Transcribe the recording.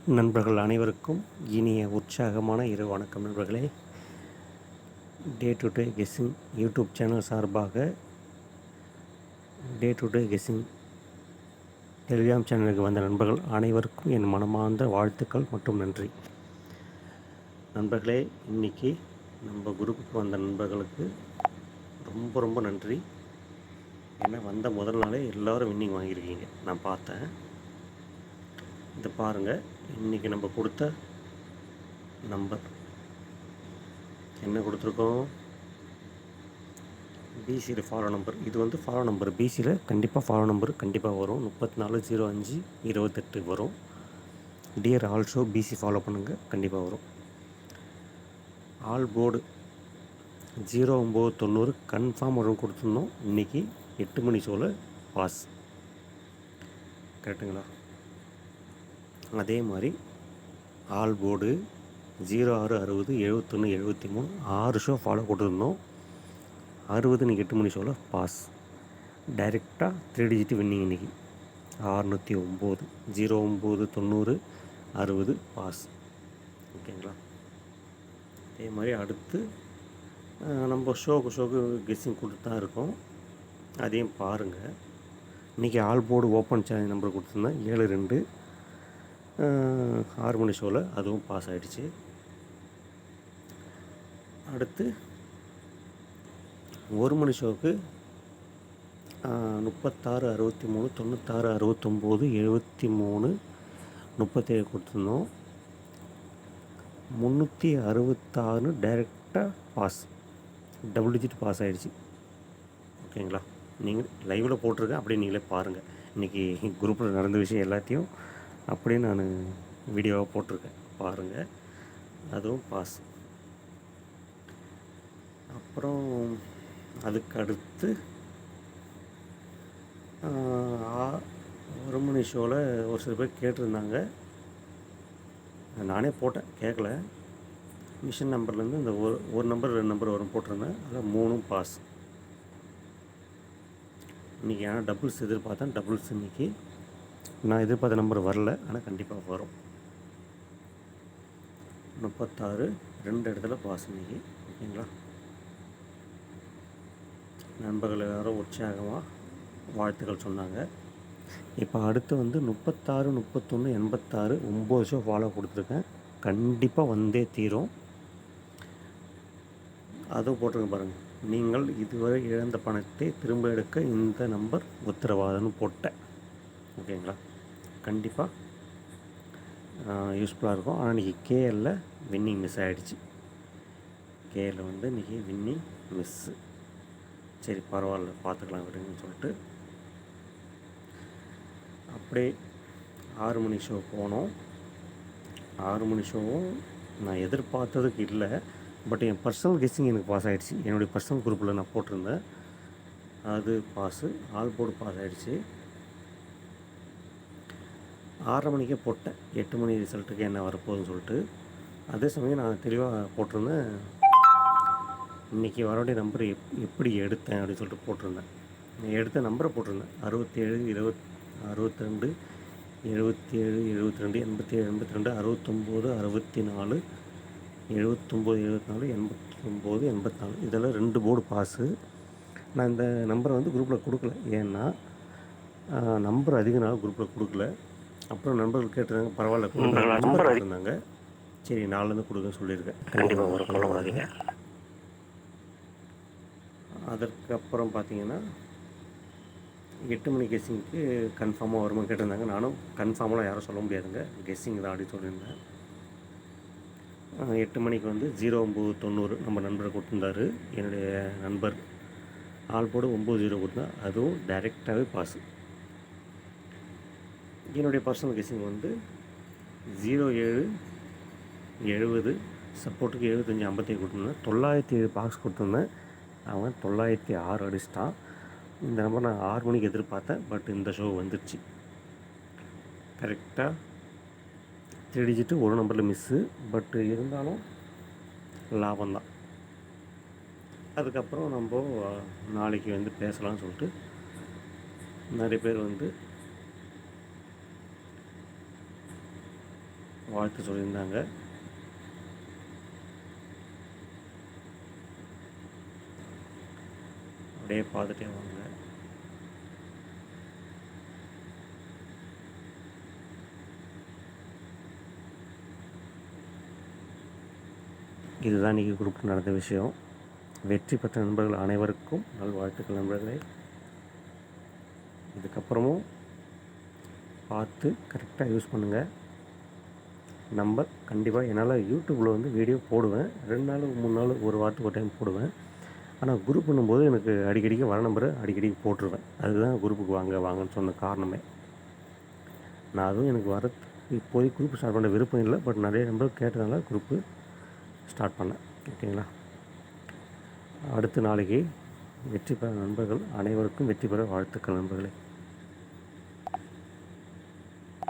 நண்பர்கள் அனைவருக்கும் இனிய உற்சாகமான இரு வணக்கம் நண்பர்களே. Day to day guessing YouTube channel சார்பாக day to day guessing Telegram சேனலுக்கு வந்த நண்பர்கள் அனைவருக்கும் என் மனமார்ந்த வாழ்த்துக்கள் மற்றும் நன்றி. நண்பர்களே, இன்றைக்கி நம்ம குரூப்புக்கு வந்த நண்பர்களுக்கு ரொம்ப ரொம்ப நன்றி. ஏன்னா வந்த முதல் நாளே எல்லோரும் வின்னிங் வாங்கியிருக்கீங்க, நான் பார்த்தேன். இதை பாருங்கள், இன்றைக்கி நம்ம கொடுத்த நம்பர் என்ன கொடுத்துருக்கோம்? பிசியில் ஃபாலோ நம்பர். இது வந்து ஃபாலோ நம்பர். பிசியில் கண்டிப்பாக ஃபாலோ நம்பர் கண்டிப்பாக வரும். 340528 வரும். டியர் ஆல்சோ பிசி ஃபாலோ பண்ணுங்கள், கண்டிப்பாக வரும். ஆல் போர்டு 0990 கன்ஃபார்ம் வரும் கொடுத்துருந்தோம். இன்றைக்கி 8 மணி ஷோவில் பாஸ். கரெக்டுங்களா? அதே மாதிரி ஆல் போர்டு 0660 71 73 6 ஷோ ஃபாலோ கொடுத்துருந்தோம். 60 இன்றைக்கி 8 மணி ஷோவில் பாஸ். டைரெக்டாக 3 டிஜிட் வின்னிங் இன்றைக்கி 609 0990 60 பாஸ். ஓகேங்களா? அதே மாதிரி அடுத்து நம்ம ஷோக்கு கெஸ்ஸிங் கொடுத்து தான் இருக்கோம். அதையும் பாருங்கள். இன்றைக்கி all board open challenge number கொடுத்துருந்தேன் 72 6 மணி ஷோவில், அதுவும் பாஸ் ஆகிடுச்சு. அடுத்து 1 மணி ஷோவுக்கு 36 63 96 69 73 37 கொடுத்துருந்தோம். 366 டைரெக்டாக பாஸ், டபுள் டிஜிட் பாஸ் ஆகிடுச்சு. ஓகேங்களா? நீங்கள் லைவில் போட்டிருக்கேன், அப்படியே நீங்களே பாருங்கள். இன்றைக்கி குரூப்பில் நடந்த விஷயம் எல்லாத்தையும் அப்படியே நான் வீடியோவாக போட்டிருக்கேன், பாருங்கள். அதுவும் பாஸ். அப்புறம் அதுக்கு அடுத்து 1 மணி ஷோவில் ஒரு சில பேர் கேட்டிருந்தாங்க. நானே போட்டேன், கேட்கல. மிஷின் நம்பர்லேருந்து இந்த ஒரு நம்பர் 2 நம்பர் வரும் போட்டிருந்தேன். அதில் 3 பாஸ். இன்றைக்கி ஆனால் டபுள்ஸ் எதிர்பார்த்தேன். டபுள்ஸ் இன்றைக்கி நான் எதிர்பார்த்த நம்பர் வரல, ஆனால் கண்டிப்பாக வரும். 36 2 இடத்துல பாஸ் இன்றைக்கி. ஓகேங்களா? நண்பர்கள் எல்லாரும் உற்சாகமாக வாழ்த்துக்கள் சொன்னாங்க. இப்போ அடுத்து வந்து 36 31 86 9 ஷோ ஃபாலோ கொடுத்துருக்கேன். கண்டிப்பாக வந்தே தீரும். அதுவும் போட்டிருங்க பாருங்கள். நீங்கள் இதுவரை இழந்த பணத்தை திரும்ப எடுக்க இந்த நம்பர் உத்தரவாதம்னு போட்டேன். ஓகேங்களா? கண்டிப்பாக யூஸ்ஃபுல்லாக இருக்கும். ஆனால் இன்றைக்கி கேஎல்ல வின்னிங் மிஸ் ஆகிடுச்சு. கேஎல்ல வந்து இன்றைக்கி வின்னிங் மிஸ்ஸு. சரி, பரவாயில்ல, பார்த்துக்கலாம் விடுங்கன்னு சொல்லிட்டு அப்படியே 6 மணி ஷோ போனோம். 6 மணி ஷோவும் நான் எதிர்பார்த்ததுக்கு இல்லை, பட் என் பர்சனல் கெஸ்ஸிங் எனக்கு பாஸ் ஆகிடுச்சு. என்னுடைய பர்சனல் குரூப்பில் நான் போட்டிருந்தேன், அது பாஸு. ஆல் போர்டு பாஸ் ஆகிடுச்சு. 6:30 மணிக்கே போட்டேன், 8 மணி ரிசல்ட்டுக்கு என்ன வரப்போகுதுன்னு சொல்லிட்டு. அதே சமயம் நான் தெளிவாக போட்டிருந்தேன், இன்றைக்கி வரவேண்டிய நம்பர் எப்படி எடுத்தேன் அப்படின்னு சொல்லிட்டு போட்டிருந்தேன். எடுத்த நம்பரை போட்டிருந்தேன் 67 20 62 77 72 87 82 69 64 79 74 89 84 இதெல்லாம் 2 போர்டு பாஸு. நான் இந்த நம்பரை வந்து குரூப்பில் கொடுக்கல, ஏன்னா நம்பர் அதிக நாள் குரூப்பில் கொடுக்கல. அப்புறம் நண்பர்கள் கேட்டிருந்தாங்க, பரவாயில்ல நம்பர் இருந்தாங்க, சரி நாலுலேருந்து கொடுக்க சொல்லியிருக்கேன். கண்டிப்பாக வர கொள்ளக்கூடாதீங்க. அதற்கப்புறம் பார்த்தீங்கன்னா 8 மணி கெஸ்ஸிங்க்கு கன்ஃபார்மாக வருமா கேட்டிருந்தாங்க. நானும் கன்ஃபார்மெலாம் யாரும் சொல்ல முடியாதுங்க, கெஸ்ஸிங் தான் அப்படின்னு சொல்லியிருந்தேன். 8 மணிக்கு வந்து 0990 நம்ம நண்பர் கொடுத்துருந்தாரு. என்னுடைய நண்பர் ஆல் போர்டு 90 கொடுத்தா, அதுவும் டைரெக்டாகவே பாஸு. என்னுடைய பர்சனல் கெஸ்ஸிங் வந்து 07 70 சப்போர்ட்டுக்கு 75 57 கொடுத்துருந்தேன். 907 பாக்ஸ் கொடுத்துருந்தேன், அவன் 906 அடிச்சிட்டான். இந்த நம்பர் நான் 6 மணிக்கு எதிர்பார்த்தேன், பட் இந்த ஷோ வந்துடுச்சு. கரெக்டாக 3 டிஜிட்டு ஒரு நம்பரில் மிஸ்ஸு, பட் இருந்தாலும் லாபம்தான். அதுக்கப்புறம் நம்ம நாளைக்கு வந்து பேசலாம்னு சொல்லிட்டு நிறைய பேர் வந்து வாழ்த்து சொல்லியிருந்தாங்க. அப்படியே பார்த்துட்டே வாங்க. இதுதான் இன்றைக்கி குரூப்பில் நடந்த விஷயம். வெற்றி பெற்ற நண்பர்கள் அனைவருக்கும் நல்வாழ்த்துக்கள் நண்பர்களே. இதுக்கப்புறமும் பார்த்து கரெக்டாக யூஸ் பண்ணுங்கள். நம்பர் கண்டிப்பாக என்னால் யூடியூப்பில் வந்து வீடியோ போடுவேன், 2 நாள் 3 நாள் ஒரு வாரத்துக்கு ஒரு டைம் போடுவேன். ஆனால் குரூப் பண்ணும்போது எனக்கு அடிக்கடிக்கு வர நம்பரை அடிக்கடிக்கு போட்டுருவேன். அதுதான் குரூப்புக்கு வாங்கன்னு சொன்ன காரணமே. நான் அதுவும் எனக்கு இப்போதைக்கு குரூப் ஸ்டார்ட் பண்ண விருப்பம் இல்லை, பட் நிறைய நம்பர் கேட்டதுனால குரூப்பு ஸ்டார்ட் பண்ணேன். ஓகேங்களா? அடுத்த நாளைக்கு வெற்றி பெற நண்பர்கள் அனைவருக்கும் வெற்றி பெற வாழ்த்துக்கள் நண்பர்களே.